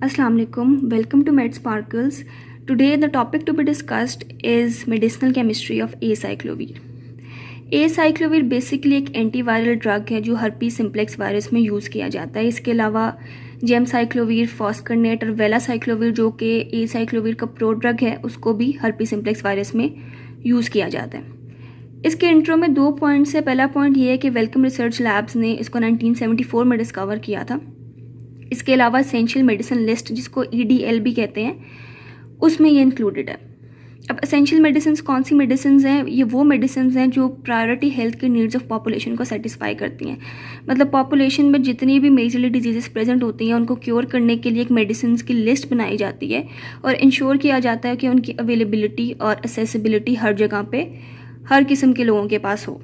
Assalamu alaikum. Welcome to Med Sparkles. Today the topic to be discussed is medicinal chemistry of acyclovir. acyclovir basically एक antiviral drug है जो herpes simplex virus में use किया जाता है. इसके अलावा जेमसाइक्लोविर, फॉस्करनेट और वेलासाइक्लोविर जो कि एसाइक्लोविर का प्रो ड्रग है उसको भी हर्पी सिम्प्लेक्स वायरस में यूज़ किया जाता है. इसके इंट्रो में 2 पॉइंट्स है. पहला पॉइंट ये है कि वेलकम रिसर्च लैब्स ने इसको 1974 में डिस्कवर किया था. इसके अलावा एसेंशियल मेडिसिन लिस्ट जिसको EDL भी कहते हैं उसमें ये इंक्लूडेड है. अब एसेंशियल मेडिसिन कौन सी मेडिसिन हैं? ये वो मेडिसिन हैं जो प्रायोरिटी हेल्थ के नीड्स ऑफ पॉपुलेशन को सेटिस्फाई करती हैं. मतलब पॉपुलेशन में जितनी भी मेजरली डिजीजेस प्रेजेंट होती हैं उनको क्योर करने के लिए एक मेडिसिन की लिस्ट बनाई जाती है और इंश्योर किया जाता है कि उनकी अवेलेबिलिटी और एसेसिबिलिटी हर जगह पे हर किस्म के लोगों के पास हो.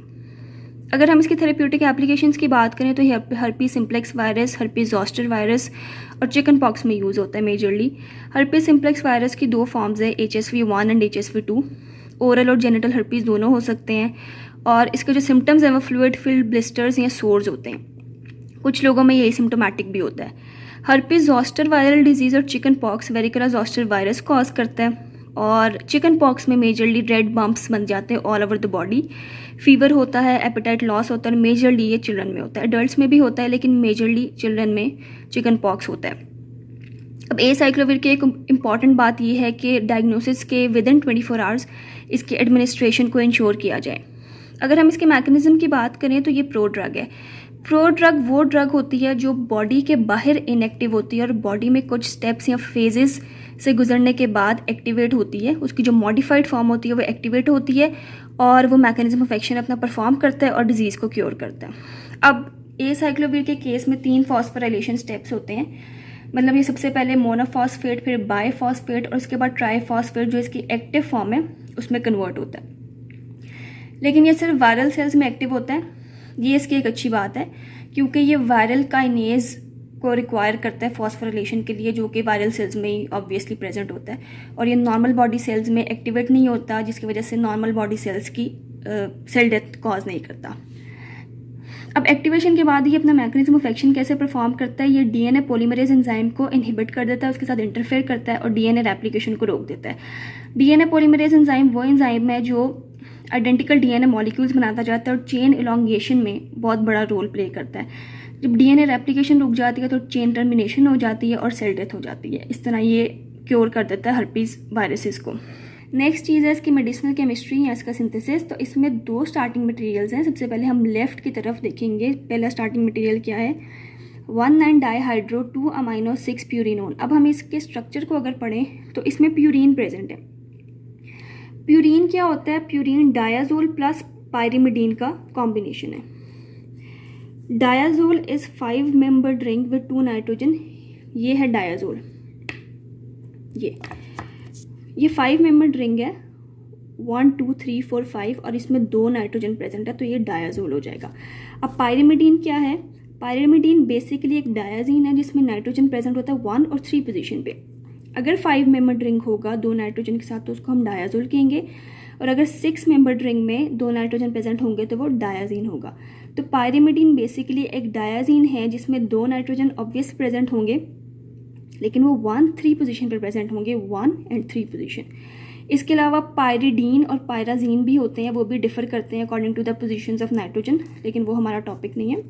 अगर हम इसकी थेरेप्यूटिक एप्लीकेशंस की बात करें तो herpes simplex virus, herpes zoster virus और चिकन पॉक्स में यूज़ होता है मेजरली. हर्पी सिम्प्लेक्स वायरस की 2 फॉर्म्स है, HSV1 एंड HSV2. ओरल और जेनिटल हर्पीज़ दोनों हो सकते हैं और इसके जो सिम्टम्स हैं वो फ्लूइड फिल्ड ब्लिस्टर्स या सोर्स होते हैं. कुछ लोगों में ये सिम्टोमेटिक भी होता है. हर्पी ज़ॉस्टर वायरल डिजीज़ और चिकन पॉक्स वेरिकोला ज़ॉस्टर वायरस कॉज करता है और चिकन पॉक्स में मेजरली रेड बम्प्स बन जाते हैं all over the body. Fever होता है, एपेटाइट लॉस होता है. मेजरली ये चिल्ड्रन में होता है, एडल्ट्स में भी होता है लेकिन मेजरली चिल्ड्रन में चिकन पॉक्स होता है. अब एसाइक्लोविर की एक इम्पॉर्टेंट बात ये है कि डायग्नोसिस के विदिन 24 आवर्स इसके एडमिनिस्ट्रेशन को इंश्योर किया जाए. अगर हम इसके मैकेनिज्म की बात करें तो ये प्रो ड्रग है. प्रो ड्रग वो ड्रग होती है जो बॉडी के बाहर इनएक्टिव होती है और बॉडी में कुछ स्टेप्स या फेजेस से गुजरने के बाद एक्टिवेट होती है. उसकी जो मॉडिफाइड फॉर्म होती है वो एक्टिवेट होती है और वो मैकेनिज्म ऑफ एक्शन अपना परफॉर्म करता है और डिजीज़ को क्योर करता है. अब एसाइक्लोविर के केस में 3 फॉस्फोराइलेशन स्टेप्स होते हैं. मतलब ये सबसे पहले मोनोफॉस्फेट, फिर बाईफॉस्फेट और उसके बाद ट्राईफॉस्फेट जो इसकी एक्टिव फॉर्म है उसमें कन्वर्ट होता है. लेकिन ये सिर्फ वायरल सेल्स में एक्टिव होता है. ये इसकी एक अच्छी बात है क्योंकि ये वायरल काइनेज को रिक्वायर करता है फॉस्फोराइलेशन के लिए जो कि वायरल सेल्स में ही ऑब्वियसली प्रेजेंट होता है और ये नॉर्मल बॉडी सेल्स में एक्टिवेट नहीं होता जिसकी वजह से नॉर्मल बॉडी सेल्स की सेल डेथ कॉज नहीं करता. अब एक्टिवेशन के बाद ये अपना मैकेनिज्म ऑफ एक्शन कैसे परफॉर्म करता है? ये DNA पॉलीमरेज एंजाइम को इनहिबिट कर देता है, उसके साथ इंटरफेयर करता है और DNA रेप्लिकेशन को रोक देता है. DNA पॉलीमरेज एंजाइम वो एंजाइम है जो आइडेंटिकल DNA मॉलिक्यूल्स बनाता जाता है और चेन इलांगेशन में बहुत बड़ा रोल प्ले करता है. जब DNA रेप्लिकेशन रुक जाती है तो चेन टर्मिनेशन हो जाती है और सेल डेथ हो जाती है. इस तरह ये क्योर कर देता है हर्पीज वायरसेस को. नेक्स्ट चीज़ है इसकी मेडिसिनल केमिस्ट्री या इसका सिंथेसिस. तो इसमें 2 स्टार्टिंग मटेरियल्स हैं. सबसे पहले हम लेफ्ट की तरफ देखेंगे. पहला स्टार्टिंग मटेरियल क्या है? 1,9 डाईहाइड्रो 2 अमाइनो 6 प्यूरिनोन. अब हम इसके स्ट्रक्चर को अगर पढ़ें तो इसमें प्यूरीन प्रेजेंट है. प्यूरीन क्या होता है? प्यूरीन डायाजोल प्लस पायरिमिडीन का कॉम्बिनेशन है. Diazole is 5 membered ring with 2 nitrogen. ये है डायाजोल. ये 5 मेंबर्ड रिंग है, 1 2 3 4 5 और इसमें 2 नाइट्रोजन प्रेजेंट है तो ये डायाजोल हो जाएगा. अब पायरिमिडीन क्या है? पायरिमिडीन बेसिकली एक डायाजीन है जिसमें नाइट्रोजन प्रेजेंट होता है 1 और 3 पोजीशन पे. अगर 5 मेंबर्ड रिंग होगा 2 नाइट्रोजन के साथ तो उसको हम डायाजोल कहेंगे और अगर 6 मेंबर्ड रिंग में 2 नाइट्रोजन प्रेजेंट होंगे तो वो डायाजीन होगा. तो पायरिमिडीन बेसिकली एक डायाजीन है जिसमें 2 नाइट्रोजन ऑब्वियस प्रेजेंट होंगे लेकिन वो 1-3 पोजीशन पर प्रेजेंट होंगे, 1 and 3 पोजीशन. इसके अलावा पायरिडीन और पायराजीन भी होते हैं, वो भी डिफर करते हैं according to the positions of nitrogen, लेकिन वो हमारा टॉपिक नहीं है.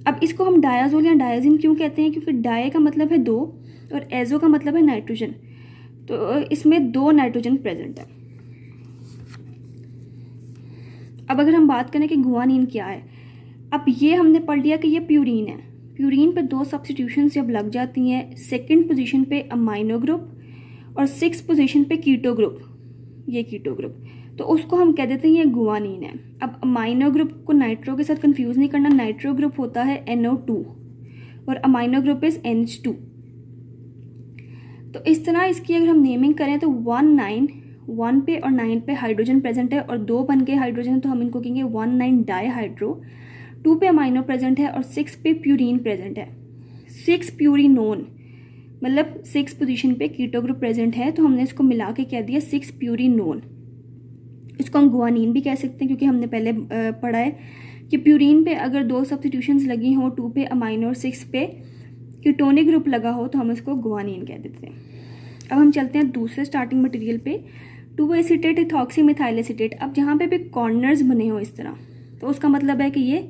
अब इसको हम डायाजोल या डायाजीन क्यों कहते हैं? क्योंकि डाय का मतलब है 2 और एजो का मतलब है नाइट्रोजन. तो इसमें 2 नाइट्रोजन प्रेजेंट है. अब अगर हम बात करें कि गुआनिन क्या है, अब ये हमने पढ़ लिया कि ये प्यूरीन है. प्यूरीन पे 2 सब्स्टिट्यूशंस जब लग जाती हैं, 2nd पोजीशन पे अमाइनो ग्रुप और 6th पोजीशन पे कीटो ग्रुप, ये कीटो ग्रुप, तो उसको हम कह देते हैं ये गुआनिन है. अब अमाइनो ग्रुप को नाइट्रो के साथ कंफ्यूज नहीं करना. नाइट्रो ग्रुप होता है NO2 और अमाइनो ग्रुप इज NH2. तो इस तरह इसकी अगर हम नेमिंग करें तो 1 पे और 9 पे हाइड्रोजन प्रेजेंट है और 2 बन के हाइड्रोजन तो हम इनको कहेंगे 1,9 डाईहाइड्रो. 2 पे अमाइनो प्रेजेंट है और 6 पे प्यूरीन प्रेजेंट है. 6 प्यूरिनोन मतलब 6 पोजीशन पे कीटो ग्रुप प्रेजेंट है तो हमने इसको मिला के कह दिया 6 प्यूरिनोन. इसको हम गुआनिन भी कह सकते हैं क्योंकि हमने पहले पढ़ा है कि प्यूरीन पे अगर 2 सब्स्टिट्यूशंस लगी हों, 2 पे अमाइनो और 6 पे कीटोनिक ग्रुप लगा हो तो हम इसको गुआनिन कह देते हैं। अब हम चलते हैं दूसरे स्टार्टिंग मटेरियल पे, 2 एसीटेट इथॉक्सी मिथाइल एसीटेट। अब जहाँ पे भी कॉर्नर्स बने हो इस तरह, तो उसका मतलब है कि ये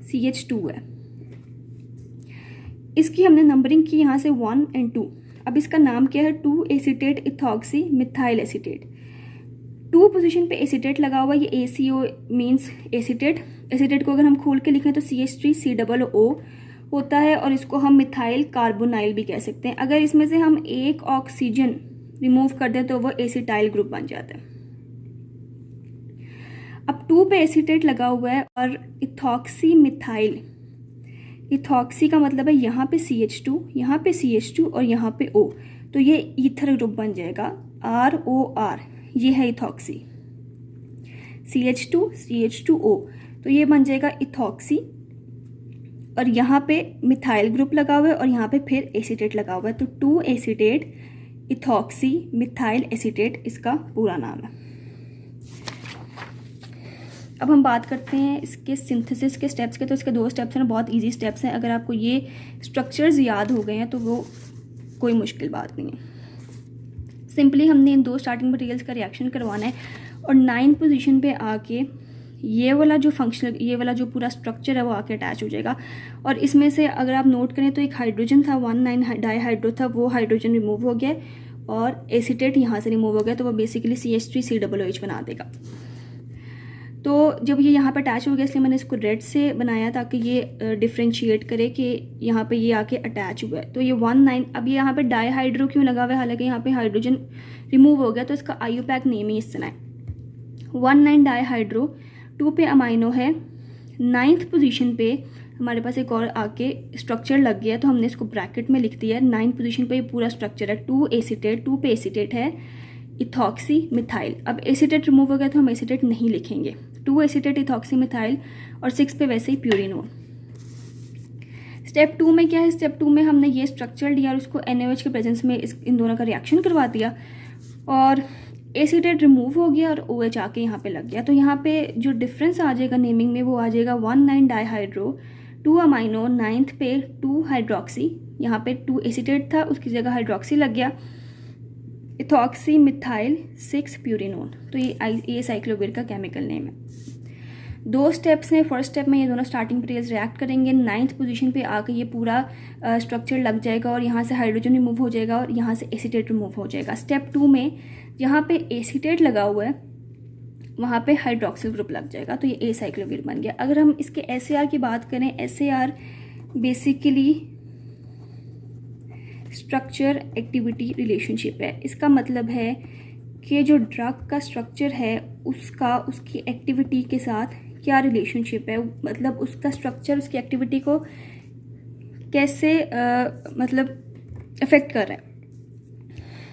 CH2 है। इसकी हमने नंबरिंग की यहाँ से 1 और 2। अब इसका नाम क्या है, 2 acetate ethoxy methyl acetate. 2 position पे एसीटेट लगा हुआ, ये ACO मीन्स एसीटेट। एसीटेट को अगर हम खोल के लिखें तो CH3COO होता है, और इसको हम मिथाइल कार्बोनाइल भी कह सकते हैं। अगर इसमें से हम एक ऑक्सीजन रिमूव कर दें तो वो एसिटाइल ग्रुप बन जाता है। अब 2 पे एसीटेट लगा हुआ है और इथॉक्सी मिथाइल। इथॉक्सी का मतलब है यहाँ पे CH2, यहाँ पे CH2 और यहाँ पे O, तो ये ईथर ग्रुप बन जाएगा ROR। ये है इथॉक्सी, CH2 CH2O, तो ये बन जाएगा इथॉक्सी। और यहाँ पे मिथाइल ग्रुप लगा हुआ है और यहाँ पे फिर एसीटेट लगा हुआ है, तो 2 एसीटेट इथॉक्सी मिथाइल एसीटेट इसका पूरा नाम है। अब हम बात करते हैं इसके सिंथेसिस के स्टेप्स के। तो इसके 2 स्टेप्स हैं, बहुत इजी स्टेप्स हैं। अगर आपको ये स्ट्रक्चर्स याद हो गए हैं तो वो कोई मुश्किल बात नहीं है। सिंपली हमने इन 2 स्टार्टिंग मटेरियल्स का रिएक्शन करवाना है और 9 पोजीशन पे आके ये वाला जो फंक्शनल, ये वाला जो पूरा स्ट्रक्चर है वो आके अटैच हो जाएगा। और इसमें से अगर आप नोट करें तो एक हाइड्रोजन था, 1,9 डाईहाइड्रो था, वो हाइड्रोजन रिमूव हो गया और एसीटेट यहाँ से रिमूव हो गया, तो वो बेसिकली CH3COOH बना देगा। तो जब ये यहाँ पे अटैच हो गया, इसलिए मैंने इसको रेड से बनाया ताकि ये डिफ्रेंशिएट करे कि यहाँ पे ये आके अटैच हुआ है। तो ये 1,9, अब ये यहाँ पे डाईहाइड्रो क्यों लगा हुआ है, हालांकि यहाँ पे हाइड्रोजन रिमूव हो गया, तो इसका IUPAC नेम ही इस तरह है, 1,9 डाईहाइड्रो। 2 पे अमाइनो है, 9th पोजीशन पे हमारे पास एक और आके स्ट्रक्चर लग गया, तो हमने इसको ब्रैकेट में लिख दिया है। 9th पोजीशन पे ये पूरा स्ट्रक्चर है, 2 एसीटेट, 2 पे एसीटेट है इथॉक्सी मिथाइल। अब एसीटेट रिमूव हो गया तो हम एसीटेट नहीं लिखेंगे, 2 एसीटेट इथॉक्सी मिथाइल, और 6 पे वैसे ही प्यूरिनोल। स्टेप 2 में क्या है, स्टेप 2 में हमने ये स्ट्रक्चर लिया और उसको NaOH के प्रेजेंस में इन दोनों का रिएक्शन करवा दिया और एसीटेट रिमूव हो गया और OH आके यहाँ पे लग गया। तो यहाँ पे जो डिफरेंस आ जाएगा नेमिंग में वो आ जाएगा 1,9 डाईहाइड्रो, 2 अमाइनो, 9th पे 2 हाइड्रोक्सी, यहाँ पे 2 एसीटेट था उसकी जगह हाइड्रोक्सी लग गया, इथॉक्सी मिथाइल 6 प्यूरिनोल। तो ये साइक्लोवीर का केमिकल नेम है। 2 स्टेप्स हैं। फर्स्ट स्टेप में ये दोनों स्टार्टिंग मटेरियल्स रिएक्ट करेंगे, 9th पोजीशन पे आकर ये पूरा स्ट्रक्चर लग जाएगा और यहाँ से हाइड्रोजन रिमूव हो जाएगा और यहाँ से एसीटेट रिमूव हो जाएगा। स्टेप 2 में जहाँ पे एसीटेट लगा हुआ है वहाँ पे हाइड्रोक्सिल ग्रुप लग जाएगा, तो ये साइक्लोवीर बन गया। अगर हम इसके SAR की बात करें, SAR basically structure activity relationship है। इसका मतलब है कि जो ड्रग का स्ट्रक्चर है उसकी एक्टिविटी के साथ क्या रिलेशनशिप है, मतलब उसका स्ट्रक्चर उसकी एक्टिविटी को कैसे मतलब अफेक्ट कर रहा है।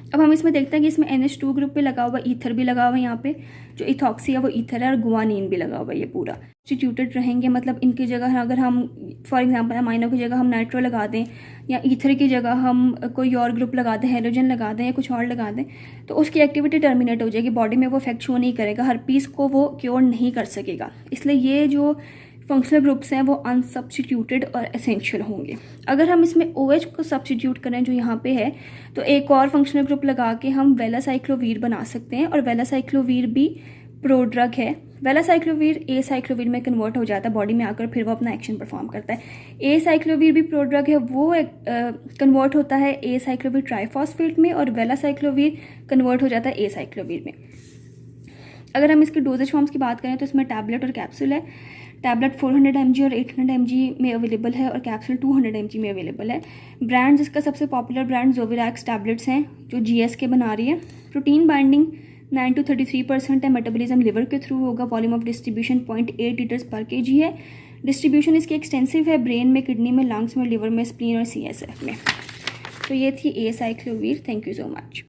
अब हम इसमें देखते हैं कि इसमें NH2 ग्रुप पे लगा हुआ, ईथर भी लगा हुआ है, यहाँ पे जो इथॉक्सी है वो ईथर है और गुआनिन भी लगा हुआ है। ये पूरा सब्स्टिट्यूटेड रहेंगे, मतलब इनकी जगह अगर हम फॉर एग्जांपल अमाइनो की जगह हम नाइट्रो लगा दें या ईथर की जगह हम कोई और ग्रुप लगा दें, हाइड्रोजन लगा दें या कुछ और लगा दें, तो उसकी एक्टिविटी टर्मिनेट हो जाएगी, बॉडी में वो इफेक्ट शो नहीं करेगा, हर पीस को वो क्योर नहीं कर सकेगा। इसलिए ये जो फंक्शनल ग्रुप्स हैं वो अनसब्स्टिट्यूटेड और एसेंशियल होंगे। अगर हम इसमें OH को सब्स्टिट्यूट करें जो यहाँ पे है, तो एक और फंक्शनल ग्रुप लगा के हम वेलासाइक्लोवीर बना सकते हैं, और वेलासाइक्लोवीर भी प्रोड्रग है। वेलासाइक्लोवीर साइक्लोवीर में कन्वर्ट हो जाता है बॉडी में आकर, फिर वो अपना एक्शन परफॉर्म करता है। साइक्लोवीर भी प्रोड्रग है, वो कन्वर्ट होता है साइक्लोवीर ट्राइफॉस्फेट में, और वेलासाइक्लोवीर कन्वर्ट हो जाता है साइक्लोवीर में। अगर हम इसके डोजेज फॉर्म्स की बात करें तो इसमें टैबलेट और कैप्सूल है। टैबलेट 400 mg और 800 mg में अवेलेबल है और कैप्सूल 200 mg में अवेलेबल है। ब्रांड जिसका सबसे पॉपुलर ब्रांड जोविरैक्स टैबलेट्स हैं जो GSK बना रही है। प्रोटीन बाइंडिंग 9 to 33% है। मेटाबॉलिज्म लिवर के थ्रू होगा। वॉल्यूम ऑफ डिस्ट्रीब्यूशन 0.8 लीटर्स पर kg है। डिस्ट्रीब्यूशन इसकी एक्सटेंसिव है, ब्रेन में, किडनी में, लंग्स में, लिवर में, स्प्लीन और CSF में। तो ये थी cyclovir. Thank you so much.